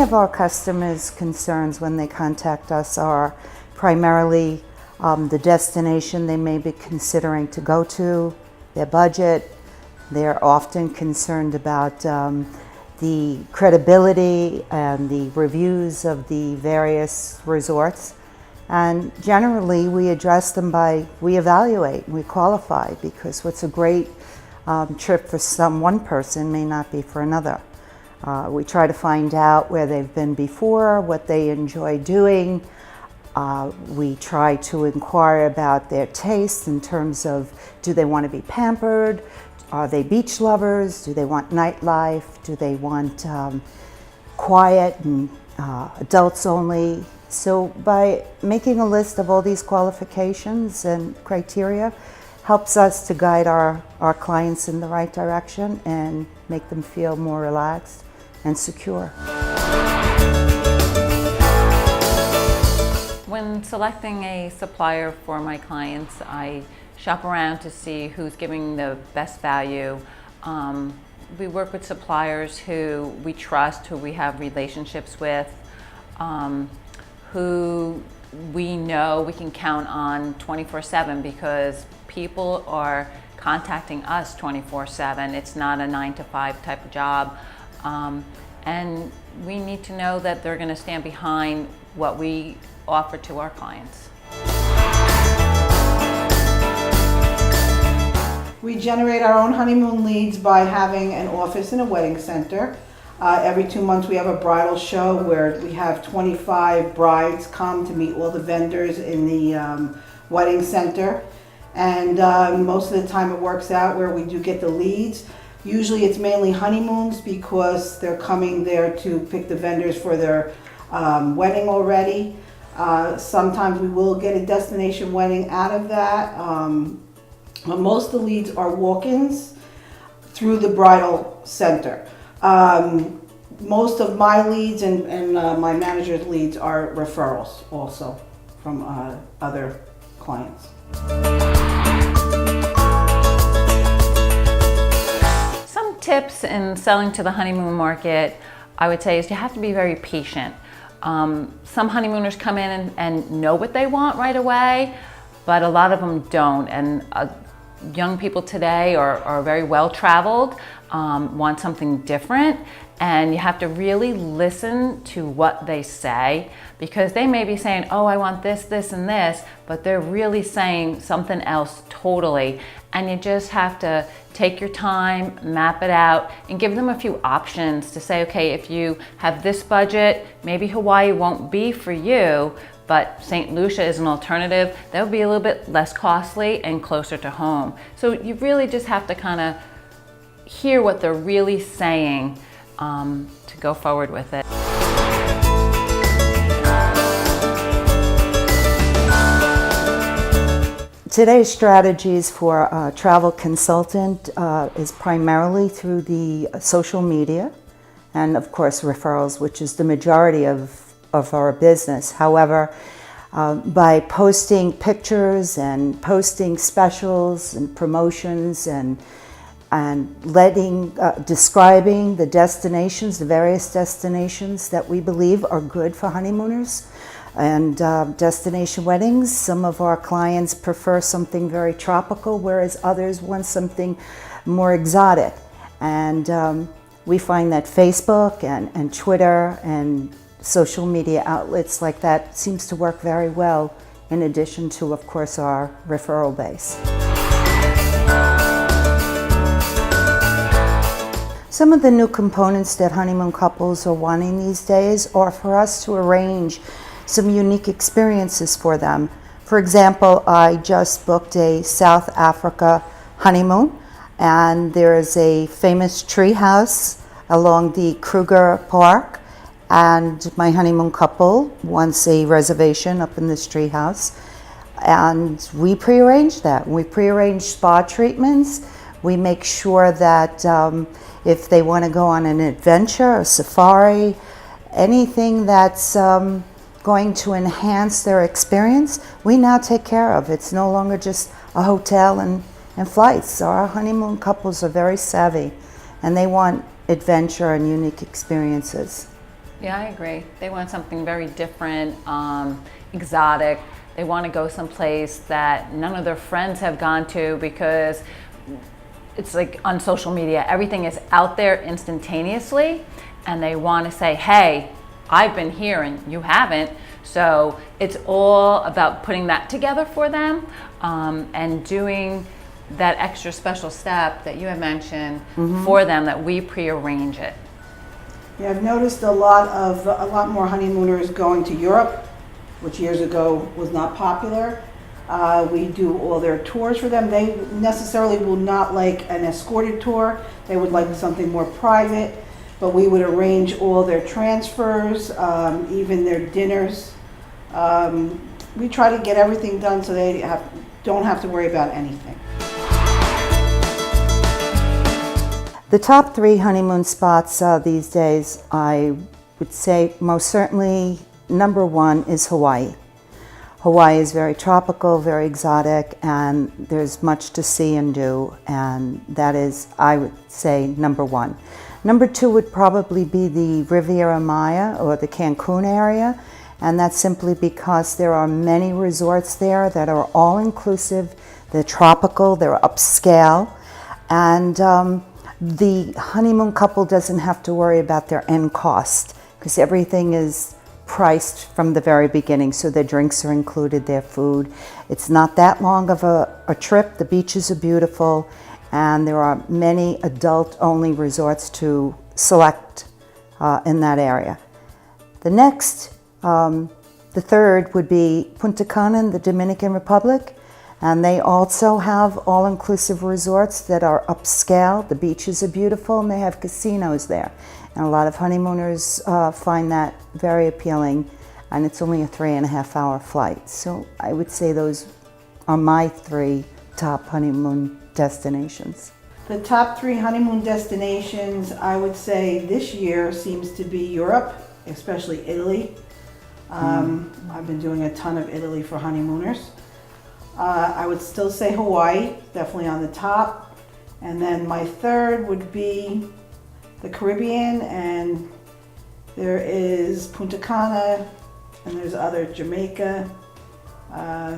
of our customers' concerns when they contact us are primarily the destination they may be considering to go to, their budget. They're often concerned about the credibility and the reviews of the various resorts. And generally, we address them we evaluate, we qualify, because what's a great trip for one person may not be for another. We try to find out where they've been before, what they enjoy doing. We try to inquire about their tastes in terms of, do they want to be pampered? Are they beach lovers? Do they want nightlife? Do they want quiet and adults only? So by making a list of all these qualifications and criteria helps us to guide our clients in the right direction and make them feel more relaxed and secure. When selecting a supplier for my clients, I shop around to see who's giving the best value. We work with suppliers who we trust, who we have relationships with, who we know we can count on 24/7, because people are contacting us 24/7. It's not a 9-to-5 type of job. And we need to know that they're going to stand behind what we offer to our clients. We generate our own honeymoon leads by having an office in a wedding center. Every 2 months we have a bridal show where we have 25 brides come to meet all the vendors in the wedding center. And most of the time it works out where we do get the leads. Usually it's mainly honeymoons because they're coming there to pick the vendors for their wedding already. Sometimes we will get a destination wedding out of that. But most of the leads are walk-ins through the bridal center. Most of my leads and my manager's leads are referrals also from other clients. Some tips in selling to the honeymoon market, I would say, is you have to be very patient. Some honeymooners come in and know what they want right away, but a lot of them don't. And young people today are very well traveled, want something different, and you have to really listen to what they say, because they may be saying, oh, I want this, this, and this, but they're really saying something else totally. And you just have to take your time, map it out, and give them a few options to say, okay, if you have this budget, maybe Hawaii won't be for you, but St. Lucia is an alternative. That would be a little bit less costly and closer to home. So you really just have to kind of hear what they're really saying to go forward with it. Today's strategies for a travel consultant is primarily through the social media and of course referrals, which is the majority of our business. However, by posting pictures and posting specials and promotions and describing the destinations, the various destinations that we believe are good for honeymooners and destination weddings. Some of our clients prefer something very tropical, whereas others want something more exotic. And we find that Facebook and Twitter and social media outlets like that seems to work very well, in addition to, of course, our referral base. Some of the new components that honeymoon couples are wanting these days are for us to arrange some unique experiences for them. For example, I just booked a South Africa honeymoon, and there is a famous tree house along the Kruger Park, and my honeymoon couple wants a reservation up in this tree house, and we prearrange that. We prearrange spa treatments. We make sure that if they want to go on an adventure, a safari, anything that's going to enhance their experience, we now take care of. It's no longer just a hotel and flights. So our honeymoon couples are very savvy, and they want adventure and unique experiences. Yeah, I agree. They want something very different, exotic. They want to go someplace that none of their friends have gone to, because it's like on social media, everything is out there instantaneously, and they want to say, hey, I've been here and you haven't. So it's all about putting that together for them, and doing that extra special step that you had mentioned for them, that we prearrange it. Yeah, I've noticed a lot more honeymooners going to Europe, which years ago was not popular. We do all their tours for them. They necessarily will not like an escorted tour. They would like something more private, but we would arrange all their transfers, even their dinners. We try to get everything done so they don't have to worry about anything. The top 3 honeymoon spots these days, I would say most certainly number 1 is Hawaii. Hawaii is very tropical, very exotic, and there's much to see and do, and that is, I would say, number 1. Number 2 would probably be the Riviera Maya or the Cancun area, and that's simply because there are many resorts there that are all inclusive, they're tropical, they're upscale, and the honeymoon couple doesn't have to worry about their end cost, because everything is priced from the very beginning, so their drinks are included, their food. It's not that long of a trip. The beaches are beautiful, and there are many adult-only resorts to select in that area. The next, the third would be Punta Cana in the Dominican Republic, and they also have all-inclusive resorts that are upscale. The beaches are beautiful, and they have casinos there. And a lot of honeymooners find that very appealing, and it's only a 3.5-hour flight. So I would say those are my 3 top honeymoon destinations. The top 3 honeymoon destinations, I would say this year seems to be Europe, especially Italy. I've been doing a ton of Italy for honeymooners. I would still say Hawaii, definitely on the top. And then my third would be the Caribbean, and there is Punta Cana, and there's other Jamaica.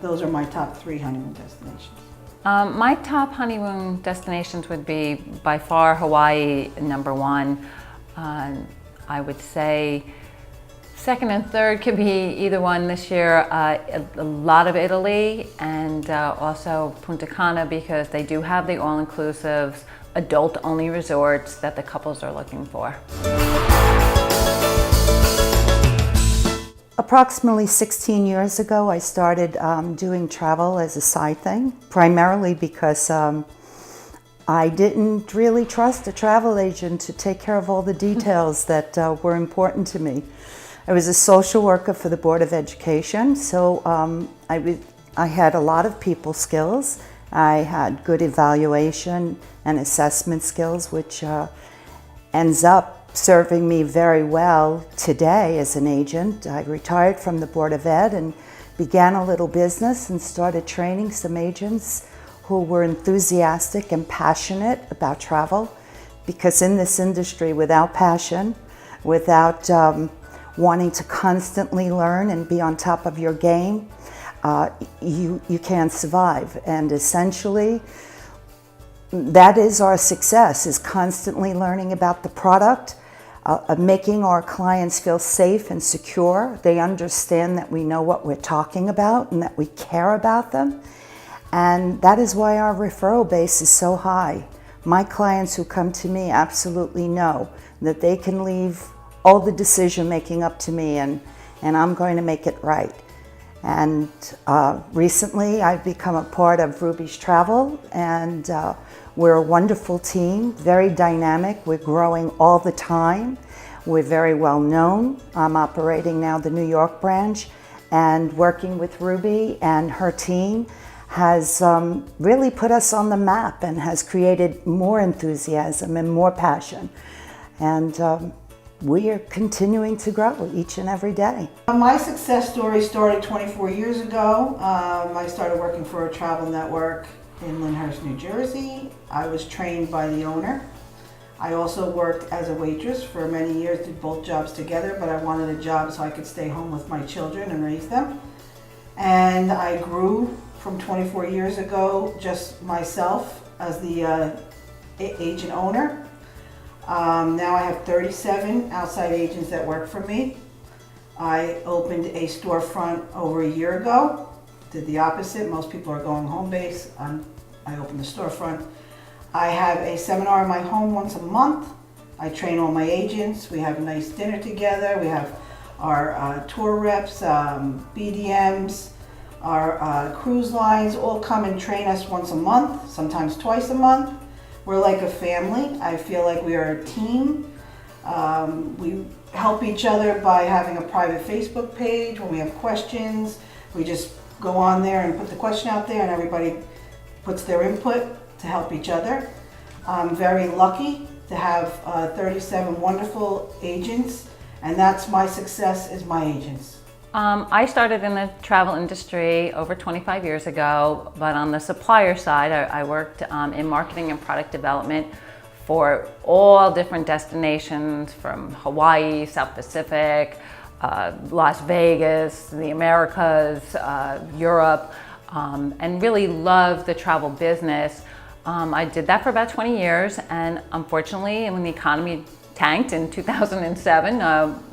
Those are my top 3 honeymoon destinations. My top honeymoon destinations would be by far Hawaii, number 1. I would say second and third could be either one this year. A lot of Italy, and also Punta Cana, because they do have the all-inclusives, adult-only resorts that the couples are looking for. Approximately 16 years ago, I started doing travel as a side thing, primarily because I didn't really trust a travel agent to take care of all the details that were important to me. I was a social worker for the Board of Education, so I had a lot of people skills. I had good evaluation and assessment skills, which ends up serving me very well today as an agent. I retired from the Board of Ed and began a little business and started training some agents who were enthusiastic and passionate about travel, because in this industry, without passion, without wanting to constantly learn and be on top of your game, you can't survive. And essentially, that is our success, is constantly learning about the product, making our clients feel safe and secure. They understand that we know what we're talking about and that we care about them. And that is why our referral base is so high. My clients who come to me absolutely know that they can leave all the decision making up to me, and I'm going to make it right. And recently I've become a part of Ruby's Travel, and we're a wonderful team, very dynamic. We're growing all the time. We're very well known. I'm operating now the New York branch, and working with Ruby and her team has really put us on the map and has created more enthusiasm and more passion. And we are continuing to grow each and every day. My success story started 24 years ago. I started working for a travel network in Lyndhurst, New Jersey. I was trained by the owner. I also worked as a waitress for many years, did both jobs together, but I wanted a job so I could stay home with my children and raise them. And I grew from 24 years ago, just myself as the agent owner. Now I have 37 outside agents that work for me. I opened a storefront over a year ago. Did the opposite. Most people are going home base. I opened the storefront. I have a seminar in my home once a month. I train all my agents. We have a nice dinner together. We have our tour reps, BDMs, our cruise lines all come and train us once a month, sometimes twice a month. We're like a family. I feel like we are a team. We help each other by having a private Facebook page. When we have questions, we just go on there and put the question out there, and everybody puts their input to help each other. I'm very lucky to have 37 wonderful agents, and that's my success, is my agents. I started in the travel industry over 25 years ago, but on the supplier side, I worked in marketing and product development for all different destinations, from Hawaii, South Pacific, Las Vegas, the Americas, Europe, and really loved the travel business. I did that for about 20 years, and unfortunately, when the economy tanked in 2007,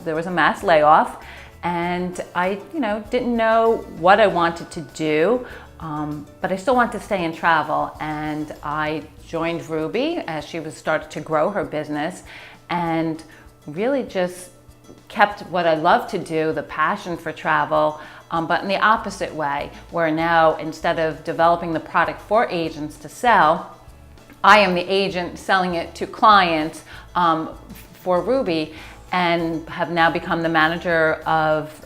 there was a mass layoff, and I, didn't know what I wanted to do, but I still wanted to stay in travel, and I joined Ruby as she was started to grow her business, and really just kept what I love to do, the passion for travel, but in the opposite way, where now instead of developing the product for agents to sell, I am the agent selling it to clients for Ruby, and have now become the manager of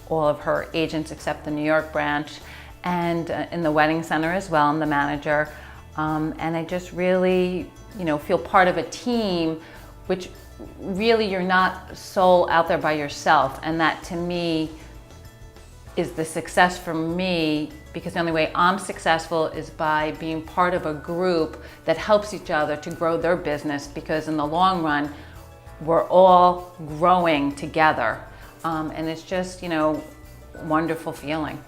all of her agents except the New York branch, and in the wedding center as well, I'm the manager. And I just really, feel part of a team, which really you're not sole out there by yourself. And that to me is the success for me, because the only way I'm successful is by being part of a group that helps each other to grow their business, because in the long run, we're all growing together. And it's just, wonderful feeling.